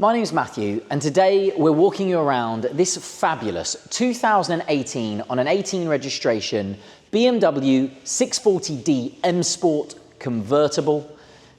My name's Matthew, and today we're walking you around this fabulous 2018 on an 18 registration BMW 640D M Sport Convertible.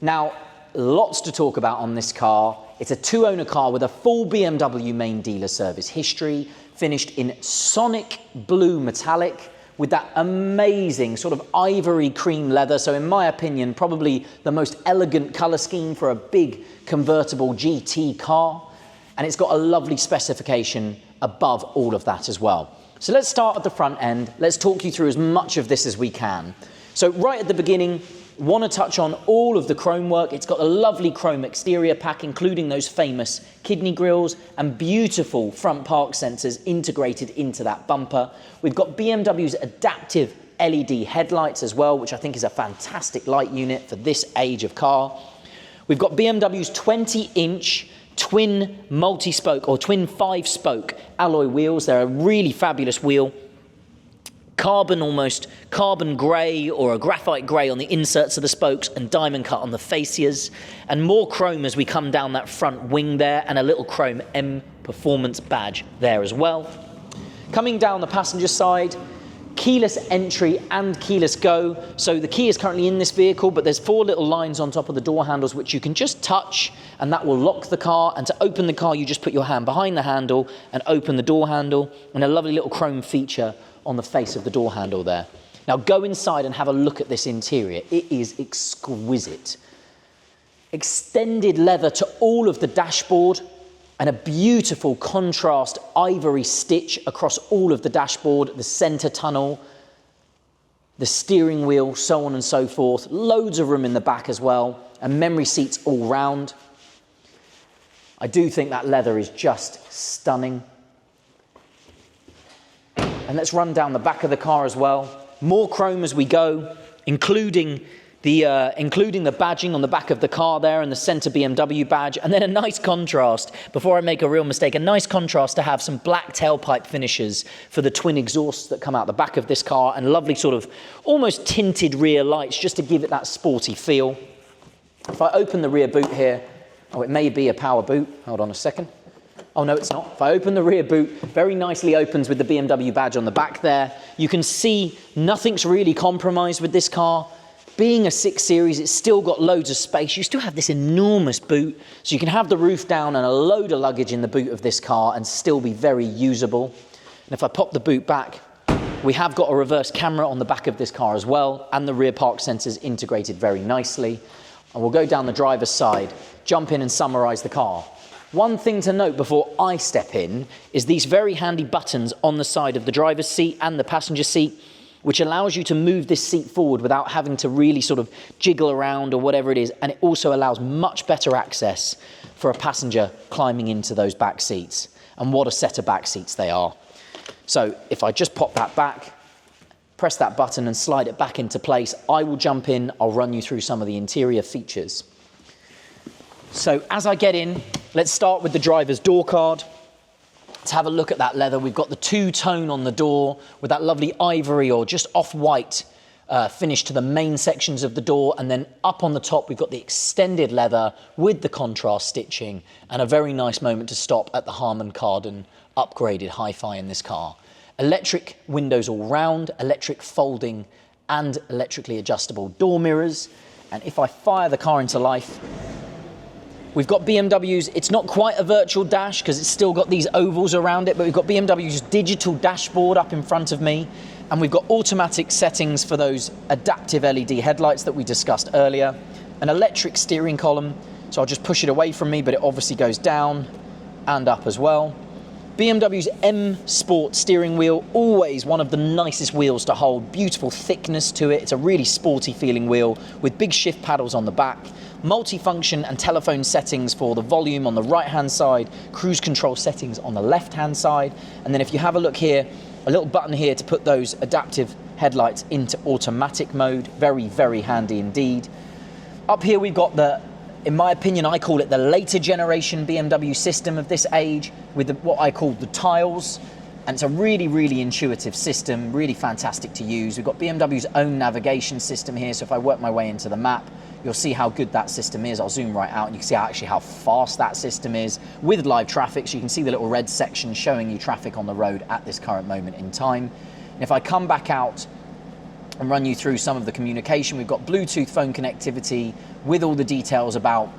Now, lots to talk about on this car. It's a two-owner car with a full BMW main dealer service history, finished in sonic blue metallic with that amazing sort of ivory cream leather. So in my opinion, probably the most elegant color scheme for a big convertible GT car. And it's got a lovely specification above all of that as well. So let's start at the front end. Let's talk you through as much of this as we can. So right at the beginning, want to touch on all of the chrome work. It's got a lovely chrome exterior pack, including those famous kidney grills and beautiful front park sensors integrated into that bumper. We've got BMW's adaptive LED headlights as well, which I think is a fantastic light unit for this age of car. We've got BMW's 20-inch twin multi-spoke or twin 5-spoke alloy wheels. They're a really fabulous wheel. Almost carbon grey or a graphite grey on the inserts of the spokes and diamond cut on the fascias, and more chrome as we come down that front wing there, and a little chrome M Performance badge there as well. Coming down the passenger side, keyless entry and keyless go. So the key is currently in this vehicle, but there's 4 little lines on top of the door handles which you can just touch, and that will lock the car. And to open the car, you just put your hand behind the handle and open the door handle, and a lovely little chrome feature on the face of the door handle there. Now go inside and have a look at this interior. It is exquisite. Extended leather to all of the dashboard and a beautiful contrast ivory stitch across all of the dashboard, the center tunnel, the steering wheel, so on and so forth. Loads of room in the back as well, and memory seats all round. I do think that leather is just stunning. And let's run down the back of the car as well. More chrome as we go, including the badging on the back of the car there and the center BMW badge. And then a nice contrast, before I make a real mistake, a nice contrast to have some black tailpipe finishes for the twin exhausts that come out the back of this car, and lovely sort of almost tinted rear lights just to give it that sporty feel. If I open the rear boot here, it may be a power boot. Hold on a second. Oh, no, it's not. If I open the rear boot, very nicely opens with the BMW badge on the back there. You can see nothing's really compromised with this car. Being a 6 Series, it's still got loads of space. You still have this enormous boot, so you can have the roof down and a load of luggage in the boot of this car and still be very usable. And if I pop the boot back, we have got a reverse camera on the back of this car as well, and the rear park sensors integrated very nicely. And we'll go down the driver's side, jump in and summarize the car. One thing to note before I step in is these very handy buttons on the side of the driver's seat and the passenger seat, which allows you to move this seat forward without having to really sort of jiggle around or whatever it is. And it also allows much better access for a passenger climbing into those back seats. And what a set of back seats they are. So if I just pop that back, press that button and slide it back into place, I will jump in, I'll run you through some of the interior features. So as I get in, let's start with the driver's door card. Let's have a look at that leather. We've got the two-tone on the door with that lovely ivory or just off-white finish to the main sections of the door. And then up on the top, we've got the extended leather with the contrast stitching, and a very nice moment to stop at the Harman Kardon upgraded hi-fi in this car. Electric windows all round, electric folding and electrically adjustable door mirrors. And if I fire the car into life, we've got BMW's, it's not quite a virtual dash because it's still got these ovals around it, but we've got BMW's digital dashboard up in front of me, and we've got automatic settings for those adaptive LED headlights that we discussed earlier, an electric steering column, so I'll just push it away from me, but it obviously goes down and up as well. BMW's M Sport steering wheel, always one of the nicest wheels to hold, beautiful thickness to it. It's a really sporty feeling wheel with big shift paddles on the back. Multifunction and telephone settings for the volume on the right-hand side, cruise control settings on the left-hand side. And then if you have a look here, a little button here to put those adaptive headlights into automatic mode. Very, very handy indeed. Up here we've got the, in my opinion, I call it the later generation BMW system of this age with what I call the tiles. And it's a really, really intuitive system, really fantastic to use. We've got BMW's own navigation system here, so if I work my way into the map, you'll see how good that system is. I'll zoom right out and you can see actually how fast that system is with live traffic. So you can see the little red section showing you traffic on the road at this current moment in time. And if I come back out and run you through some of the communication, we've got Bluetooth phone connectivity with all the details about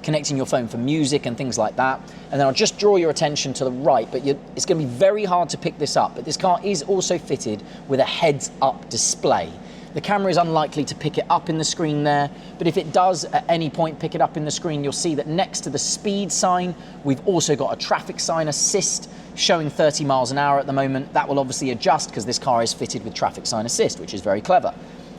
connecting your phone for music and things like that. And then I'll just draw your attention to the right, but it's going to be very hard to pick this up. But this car is also fitted with a heads-up display. The camera is unlikely to pick it up in the screen there, but if it does at any point pick it up in the screen, you'll see that next to the speed sign, we've also got a traffic sign assist showing 30 miles an hour at the moment. That will obviously adjust because this car is fitted with traffic sign assist, which is very clever.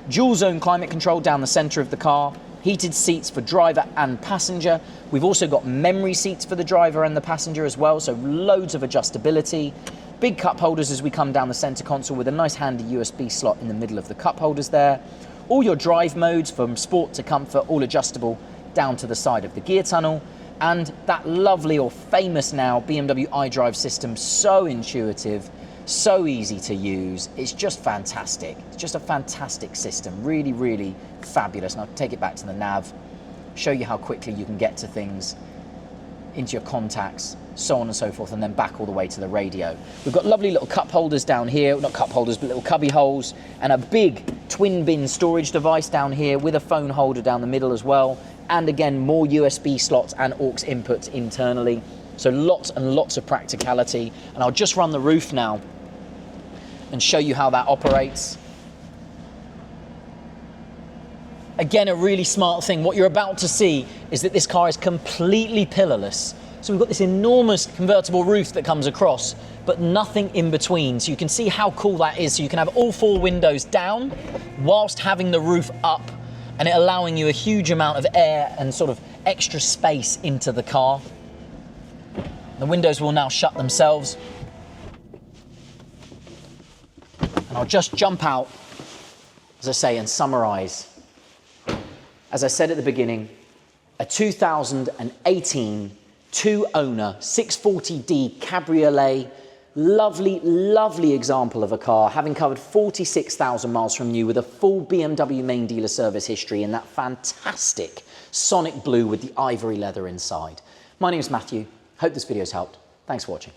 Dual zone climate control down the center of the car, heated seats for driver and passenger. We've also got memory seats for the driver and the passenger as well, so loads of adjustability. Big cup holders as we come down the center console with a nice handy USB slot in the middle of the cup holders there. All your drive modes from sport to comfort, all adjustable down to the side of the gear tunnel. And that lovely or famous now BMW iDrive system, so intuitive, so easy to use. It's just fantastic. It's just a fantastic system. Really, really fabulous. And I'll take it back to the nav, show you how quickly you can get to things, into your contacts, so on and so forth, and then back all the way to the radio. We've got lovely little cup holders down here, not cup holders, but little cubby holes, and a big twin bin storage device down here with a phone holder down the middle as well. And again, more USB slots and aux inputs internally. So lots and lots of practicality. And I'll just run the roof now and show you how that operates. Again, a really smart thing. What you're about to see is that this car is completely pillarless. So we've got this enormous convertible roof that comes across, but nothing in between. So you can see how cool that is. So you can have all 4 windows down whilst having the roof up, and it allowing you a huge amount of air and sort of extra space into the car. The windows will now shut themselves. And I'll just jump out, as I say, and summarize. As I said at the beginning, a 2018 two-owner 640D Cabriolet, lovely, lovely example of a car, having covered 46,000 miles from new with a full BMW main dealer service history in that fantastic sonic blue with the ivory leather inside. My name is Matthew. Hope this video's helped. Thanks for watching.